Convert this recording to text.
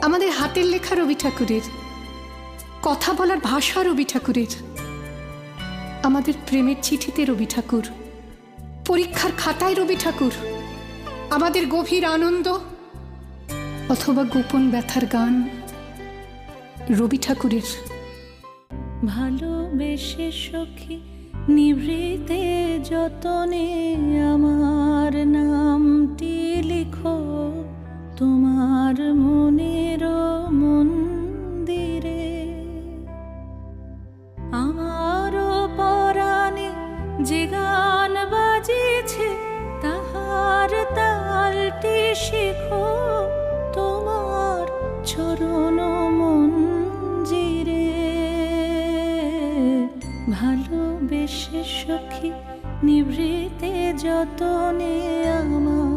আমাদের হাতের লেখা রবি ঠাকুরের, কথা বলার ভাষা রবি ঠাকুরের, আমাদের প্রেমের চিঠিতে রবি ঠাকুর, পরীক্ষার খাতায় রবি ঠাকুর, আমাদের গভীর আনন্দ অথবা গোপন ব্যথার গান রবি ঠাকুরের। ভালোবেসে সখী নিভৃতে যতনে আমার নামটি লিখো তোমার মনের মন্দিরে। আমারও পরাণে যে গান বাজিছে তাহার তালটি শিখো তোমার চরণ মঞ্জিরে। ভালোবেসে সখী নিভৃতে যতনে আমার